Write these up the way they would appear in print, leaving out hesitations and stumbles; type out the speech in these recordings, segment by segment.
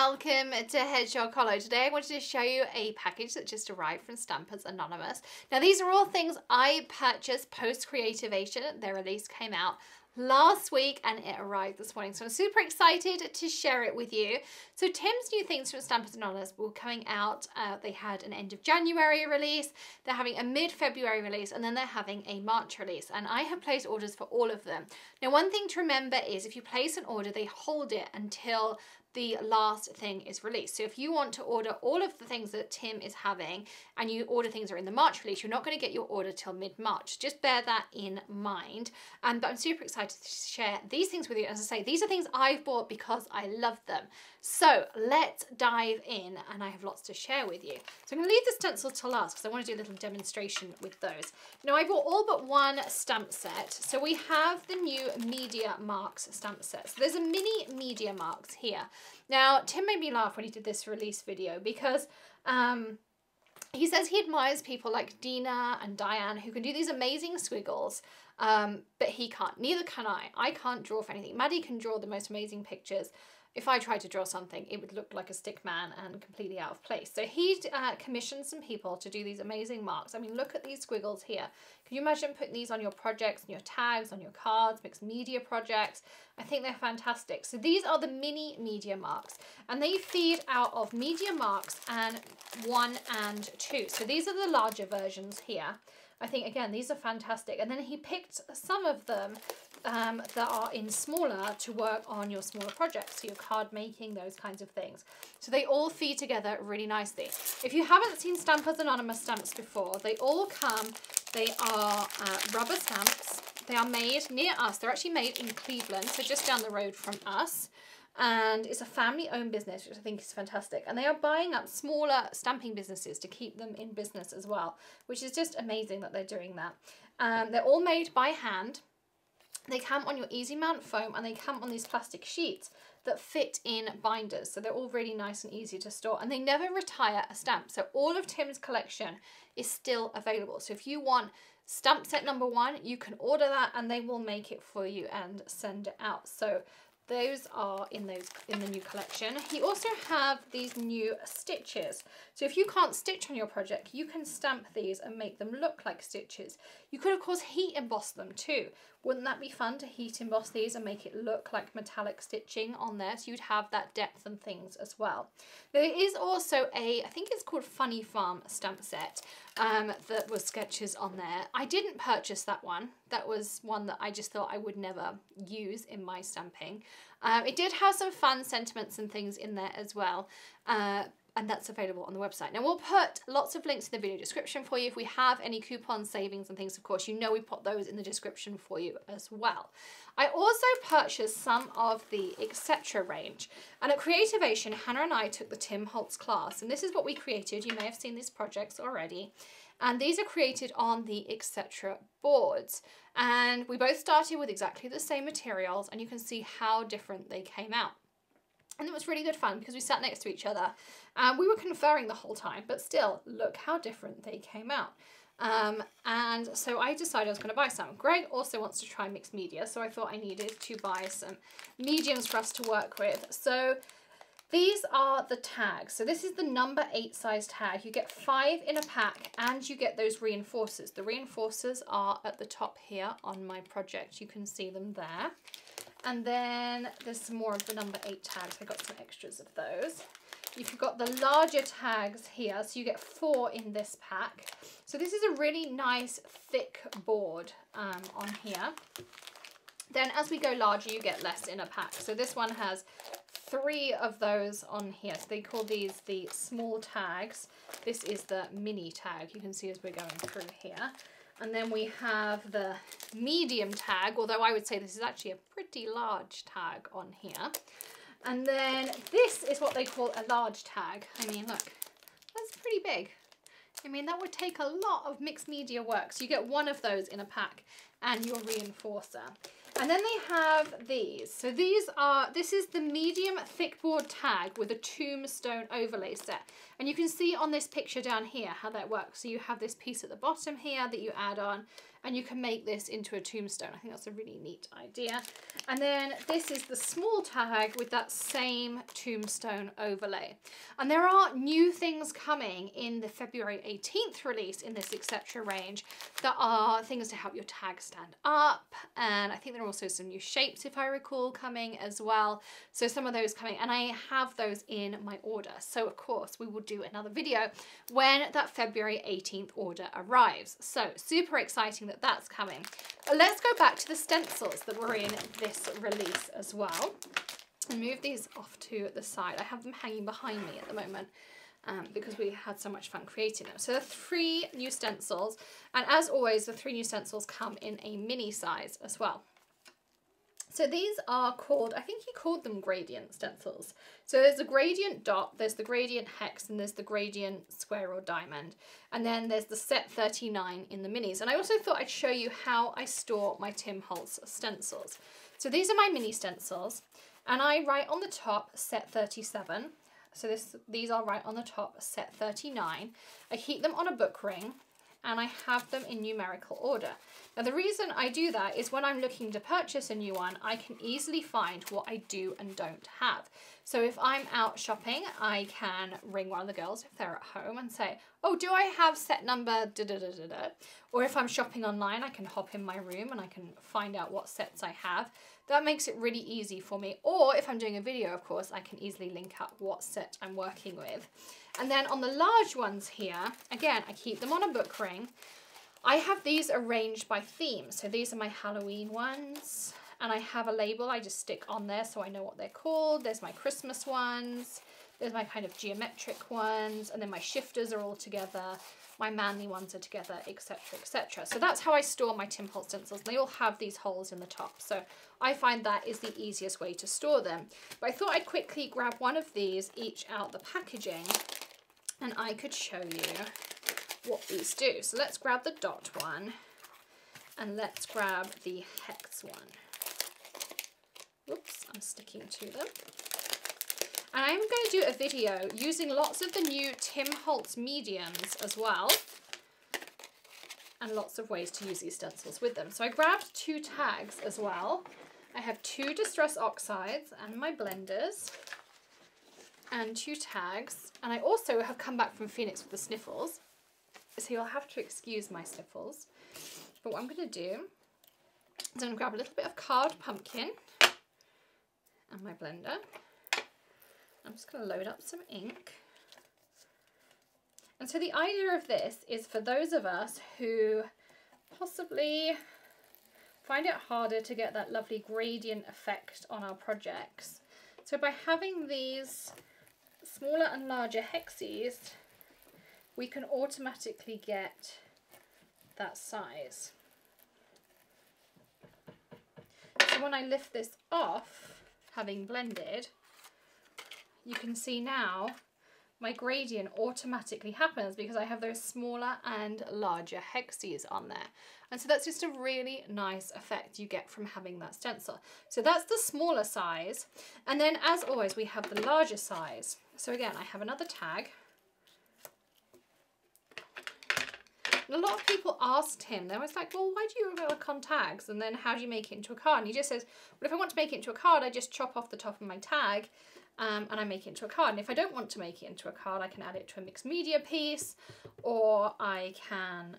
welcome to Hedgehog Hollow. Today I wanted to show you a package that just arrived from Stampers Anonymous. Now these are all things I purchased post Creativation. Their release came out last week and it arrived this morning, so I'm super excited to share it with you. So Tim's new things from Stampers Anonymous were coming out. They had an end of January release, they're having a mid-February release, and then they're having a March release, and I have placed orders for all of them. Now one thing to remember is if you place an order, they hold it until the last thing is released. So if you want to order all of the things that Tim is having and you order things that are in the March release, you're not going to get your order till mid-March. Just bear that in mind. But I'm super excited to share these things with you. As I say, these are things I've bought because I love them. So let's dive in, and I have lots to share with you. So I'm going to leave the stencil to last because I want to do a little demonstration with those. Now I bought all but one stamp set. So we have the new Media Marks stamp set. So there's a mini Media Marks here. Now, Tim made me laugh when he did this release video because he says he admires people like Dina and Diane who can do these amazing squiggles, but he can't. Neither can I. I can't draw for anything. Maddie can draw the most amazing pictures. If I tried to draw something, it would look like a stick man and completely out of place. So he commissioned some people to do these amazing marks. I mean, look at these squiggles here. Can you imagine putting these on your projects, on your tags, on your cards, mixed media projects? I think they're fantastic. So these are the mini Media Marks, and they feed out of Media Marks and 1 and 2. So these are the larger versions here. I think, again, these are fantastic. And then he picked some of them that are in smaller to work on your smaller projects, so your card making, those kinds of things. So they all feed together really nicely. If you haven't seen Stampers Anonymous stamps before, they all come, they are rubber stamps. They are made near us. They're actually made in Cleveland, so just down the road from us. And it's a family-owned business, which I think is fantastic. And they are buying up smaller stamping businesses to keep them in business as well, which is just amazing that they're doing that. They're all made by hand. They come on your easy mount foam, and they come on these plastic sheets that fit in binders. So they're all really nice and easy to store, and they never retire a stamp. So all of Tim's collection is still available. So if you want stamp set number 1, you can order that and they will make it for you and send it out. So those are in the new collection. He also have these new stitches. So if you can't stitch on your project, you can stamp these and make them look like stitches. You could, of course, heat emboss them too. Wouldn't that be fun to heat emboss these and make it look like metallic stitching on there? So you'd have that depth and things as well. There is also I think it's called Funny Farm stamp set that was sketches on there. I didn't purchase that one. That was one that I just thought I would never use in my stamping. It did have some fun sentiments and things in there as well. And that's available on the website. Now we'll put lots of links in the video description for you. If we have any coupon savings and things, of course, you know we put those in the description for you as well. I also purchased some of the Etc. range. And at Creativation, Hannah and I took the Tim Holtz class, and this is what we created. You may have seen these projects already. And these are created on the Etc. boards. And we both started with exactly the same materials, and you can see how different they came out. And it was really good fun because we sat next to each other and we were conferring the whole time, but still, look how different they came out. And so I decided I was going to buy some. Greg also wants to try mixed media, so I thought I needed to buy some mediums for us to work with. So these are the tags. So this is the number 8 size tag. You get 5 in a pack and you get those reinforcers. The reinforcers are at the top here on my project. You can see them there. And then there's some more of the number 8 tags. I got some extras of those. You've got the larger tags here, so you get 4 in this pack. So this is a really nice thick board on here. Then as we go larger, you get less in a pack. So this one has 3 of those on here. So they call these the small tags. This is the mini tag, you can see as we're going through here. And then we have the medium tag, although I would say this is actually a pretty large tag on here. And then this is what they call a large tag. I mean, look, that's pretty big. I mean, that would take a lot of mixed media work. So you get 1 of those in a pack and your reinforcer. And then they have these. So this is the medium thickboard tag with a Tombstone overlay set. And you can see on this picture down here how that works. So you have this piece at the bottom here that you add on, and you can make this into a tombstone. I think that's a really neat idea. And then this is the small tag with that same tombstone overlay. And there are new things coming in the February 18th release in this Etc. range that are things to help your tag stand up. And I think there are also some new shapes, if I recall, coming as well. So some of those coming, and I have those in my order. So of course we will do another video when that February 18th order arrives. So super exciting that that's coming. But let's go back to the stencils that were in this release as well and move these off to the side. I have them hanging behind me at the moment because we had so much fun creating them. So the 3 new stencils, and as always the 3 new stencils come in a mini size as well. So these are called, I think he called them gradient stencils. So there's the gradient dot, there's the gradient hex, and there's the gradient square or diamond. And then there's the set 39 in the minis. And I also thought I'd show you how I store my Tim Holtz stencils. So these are my mini stencils, and I write on the top set 37. So these are right on the top set 39. I keep them on a book ring, and I have them in numerical order. Now the reason I do that is when I'm looking to purchase a new one, I can easily find what I do and don't have. So if I'm out shopping, I can ring one of the girls if they're at home and say, oh, do I have set number da da da da da? Or if I'm shopping online, I can hop in my room and I can find out what sets I have. That makes it really easy for me. Or if I'm doing a video, of course, I can easily link up what set I'm working with. And then on the large ones here, again, I keep them on a book ring. I have these arranged by theme. So these are my Halloween ones. And I have a label I just stick on there so I know what they're called. There's my Christmas ones. There's my kind of geometric ones. And then my shifters are all together. My manly ones are together, etc., etc. So that's how I store my Tim Holtz stencils. They all have these holes in the top. So I find that is the easiest way to store them. But I thought I'd quickly grab one of these each out the packaging, and I could show you what these do. So let's grab the dot one, and let's grab the hex one. Whoops, I'm sticking to them. And I'm going to do a video using lots of the new Tim Holtz mediums as well, and lots of ways to use these stencils with them. So I grabbed 2 tags as well. I have 2 Distress Oxides and my blenders, and 2 tags. And I also have come back from Phoenix with the sniffles, so you'll have to excuse my sniffles. But what I'm going to do is I'm going to grab a little bit of carved pumpkin and my blender. I'm just going to load up some ink. And so the idea of this is for those of us who possibly find it harder to get that lovely gradient effect on our projects. So by having these smaller and larger hexes, we can automatically get that size. So when I lift this off, having blended, you can see now my gradient automatically happens because I have those smaller and larger hexes on there. And so that's just a really nice effect you get from having that stencil. So that's the smaller size. And then as always, we have the larger size. So again, I have another tag. And a lot of people asked him, they was like, well, why do you work on tags? And then how do you make it into a card? And he just says, well, if I want to make it into a card, I just chop off the top of my tag. And I make it into a card. And if I don't want to make it into a card, I can add it to a mixed media piece, or I can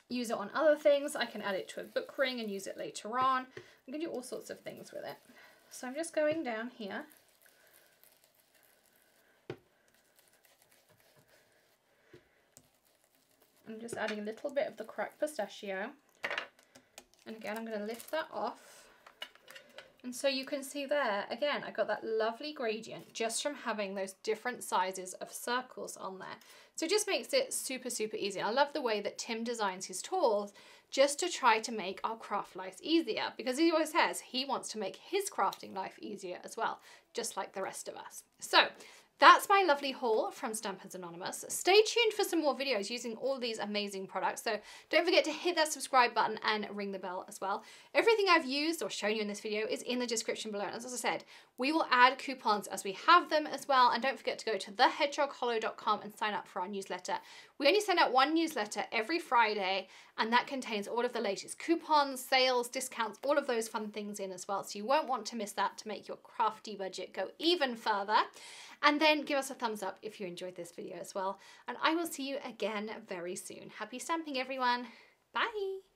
use it on other things. I can add it to a book ring and use it later on. I'm going to do all sorts of things with it. So I'm just going down here. I'm just adding a little bit of the cracked pistachio. And again, I'm going to lift that off. And so you can see there, again, I got that lovely gradient just from having those different sizes of circles on there. So it just makes it super, super easy. I love the way that Tim designs his tools just to try to make our craft lives easier, because he always says he wants to make his crafting life easier as well, just like the rest of us. So That's my lovely haul from Stampers Anonymous. Stay tuned for some more videos using all these amazing products. So don't forget to hit that subscribe button and ring the bell as well. Everything I've used or shown you in this video is in the description below. And as I said, we will add coupons as we have them as well. And don't forget to go to thehedgehoghollow.com and sign up for our newsletter. We only send out one newsletter every Friday, and that contains all of the latest coupons, sales, discounts, all of those fun things in as well. So you won't want to miss that to make your crafty budget go even further. And then give us a thumbs up if you enjoyed this video as well. And I will see you again very soon. Happy stamping, everyone. Bye.